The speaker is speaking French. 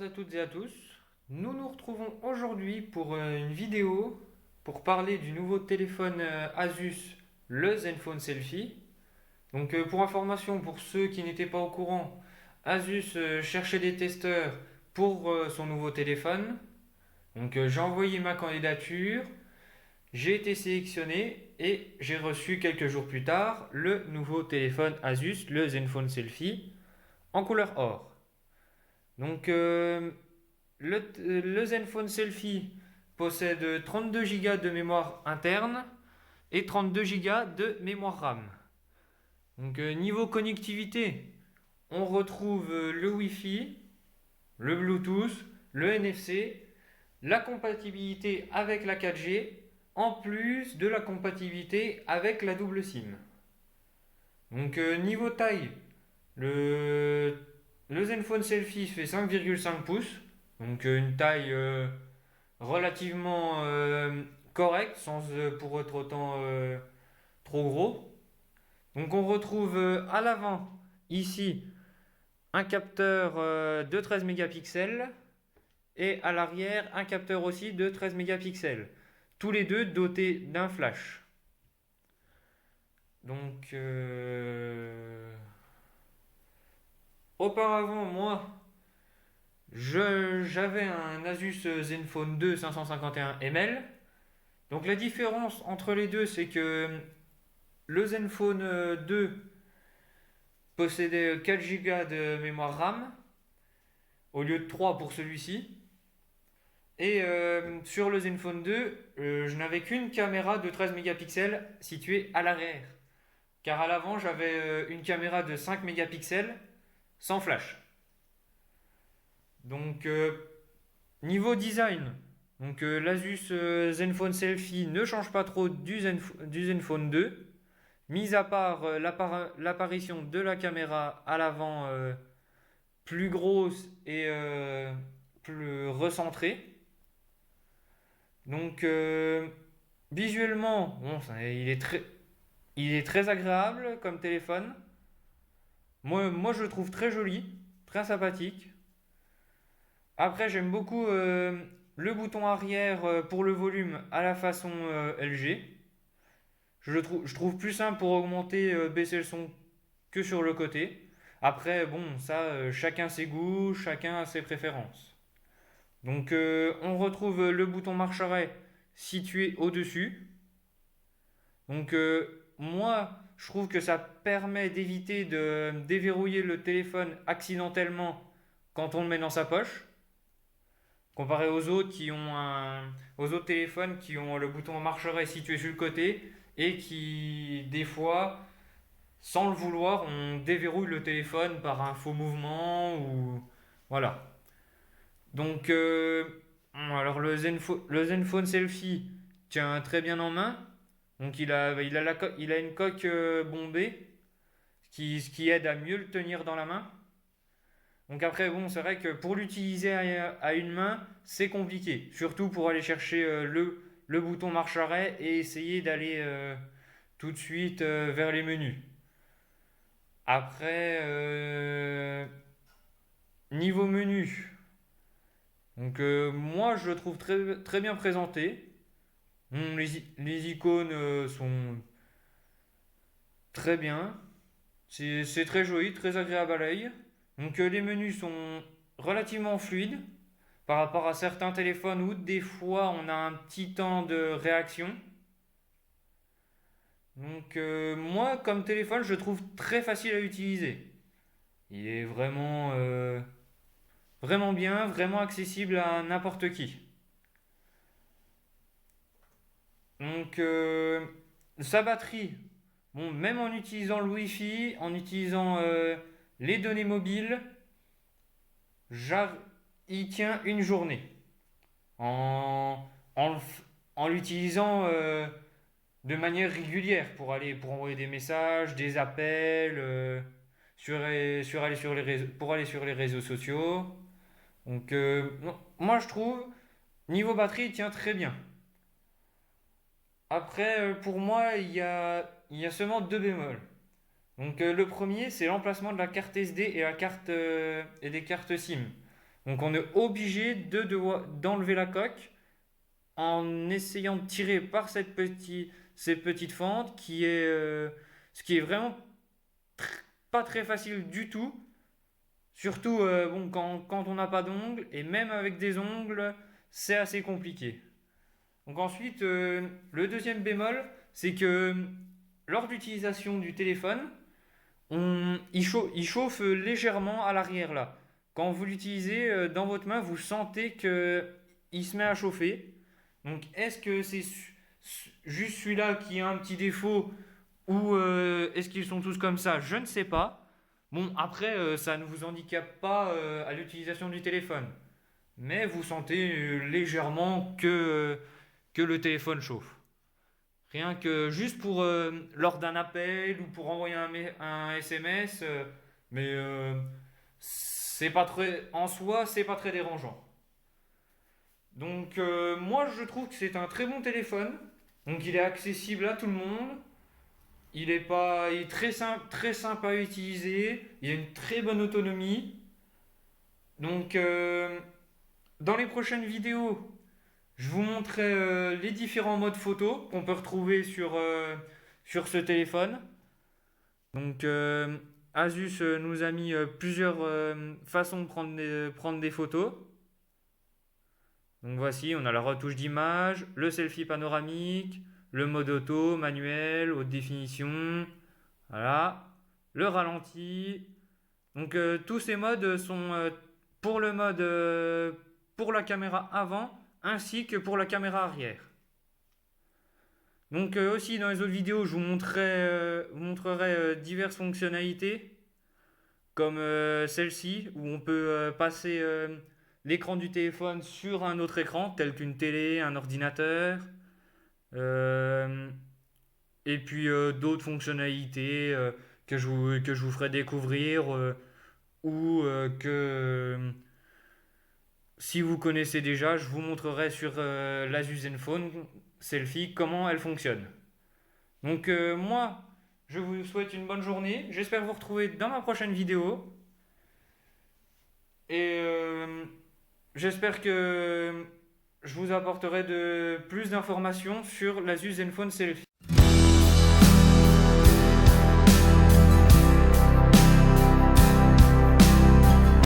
à toutes et à tous. Nous nous retrouvons aujourd'hui pour une vidéo pour parler du nouveau téléphone Asus, le Zenfone Selfie. Donc pour information, pour ceux qui n'étaient pas au courant, Asus cherchait des testeurs pour son nouveau téléphone. Donc j'ai envoyé ma candidature, j'ai été sélectionné et j'ai reçu quelques jours plus tard le nouveau téléphone Asus, le Zenfone Selfie, en couleur or. Donc le Zenfone Selfie possède 32 Go de mémoire interne et 32 Go de mémoire RAM. Donc niveau connectivité, on retrouve le Wi-Fi, le Bluetooth, le NFC, la compatibilité avec la 4G, en plus de la compatibilité avec la double SIM. Donc niveau taille, le, le Zenfone Selfie fait 5,5 pouces, donc une taille relativement correcte, sans pour être autant trop gros. Donc on retrouve à l'avant, ici, un capteur de 13 mégapixels et à l'arrière, un capteur aussi de 13 mégapixels. Tous les deux dotés d'un flash. Donc, auparavant, moi, j'avais un Asus Zenfone 2 551 ml. Donc la différence entre les deux, c'est que le Zenfone 2 possédait 4 Go de mémoire RAM au lieu de 3 pour celui-ci. Et sur le Zenfone 2, je n'avais qu'une caméra de 13 mégapixels située à l'arrière. Car à l'avant, j'avais une caméra de 5 mégapixels sans flash. Donc niveau design, donc l'Asus Zenfone Selfie ne change pas trop du Zenfone 2, mis à part l'apparition de la caméra à l'avant plus grosse et plus recentrée. Donc visuellement, bon, il est très agréable comme téléphone. Moi, je le trouve très joli, très sympathique. Après, j'aime beaucoup le bouton arrière pour le volume à la façon LG. Je trouve plus simple pour augmenter, baisser le son que sur le côté. Après, bon, ça, chacun ses goûts, chacun ses préférences. Donc, on retrouve le bouton marche-arrêt situé au-dessus. Donc, moi, je trouve que ça permet d'éviter de déverrouiller le téléphone accidentellement quand on le met dans sa poche. Comparé aux autres téléphones qui ont le bouton marche-arrêt situé sur le côté et qui, des fois, sans le vouloir, on déverrouille le téléphone par un faux mouvement ou voilà. Donc, alors le Zenfone Selfie tient très bien en main. Donc, il a une coque bombée, ce qui aide à mieux le tenir dans la main. Donc après, bon, c'est vrai que pour l'utiliser à une main, c'est compliqué. Surtout pour aller chercher le bouton marche-arrêt et essayer d'aller tout de suite vers les menus. Après, niveau menu, donc moi je le trouve très, très bien présenté. Les icônes sont très bien. C'est très joli, très agréable à l'œil. Donc les menus sont relativement fluides par rapport à certains téléphones où des fois on a un petit temps de réaction. Donc moi comme téléphone je le trouve très facile à utiliser. Il est vraiment bien, vraiment accessible à n'importe qui. Donc sa batterie, bon, même en utilisant le Wi-Fi, en utilisant les données mobiles, il tient une journée. En, en, en l'utilisant de manière régulière pour envoyer des messages, des appels, aller sur les réseaux, pour aller sur les réseaux sociaux. Donc, non, moi je trouve, niveau batterie, il tient très bien. Après, pour moi, il y a seulement deux bémols. Donc, le premier, c'est l'emplacement de la carte SD et, et des cartes SIM. Donc on est obligé d'enlever la coque en essayant de tirer par cette petite fente ce qui est vraiment pas très facile du tout. Surtout bon, quand on n'a pas d'ongles, et même avec des ongles, c'est assez compliqué. Donc ensuite, le deuxième bémol, c'est que lors d'utilisation du téléphone, il chauffe légèrement à l'arrière là. Quand vous l'utilisez dans votre main, vous sentez que il se met à chauffer. Donc est-ce que c'est juste celui-là qui a un petit défaut ou est-ce qu'ils sont tous comme ça? Je ne sais pas. Bon, après, ça ne vous handicape pas à l'utilisation du téléphone. Mais vous sentez légèrement que le téléphone chauffe. Rien que juste pour lors d'un appel ou pour envoyer un SMS, mais c'est pas très, en soi, c'est pas très dérangeant. Donc moi je trouve que c'est un très bon téléphone. Donc il est accessible à tout le monde. Il est très simple à utiliser. Il a une très bonne autonomie. Donc dans les prochaines vidéos, je vous montrerai les différents modes photo qu'on peut retrouver sur ce téléphone. Donc Asus nous a mis plusieurs façons de prendre des photos. Donc voici, on a la retouche d'image, le selfie panoramique, le mode auto, manuel, haute définition, voilà, le ralenti. Donc tous ces modes sont pour la caméra avant ainsi que pour la caméra arrière. Donc aussi dans les autres vidéos, je vous montrerai diverses fonctionnalités comme celle-ci où on peut passer l'écran du téléphone sur un autre écran tel qu'une télé, un ordinateur euh, et puis d'autres fonctionnalités que je vous ferai découvrir ou que si vous connaissez déjà, je vous montrerai sur l'Asus Zenfone Selfie comment elle fonctionne. Donc moi, je vous souhaite une bonne journée. J'espère vous retrouver dans ma prochaine vidéo. Et j'espère que je vous apporterai plus d'informations sur l'Asus Zenfone Selfie.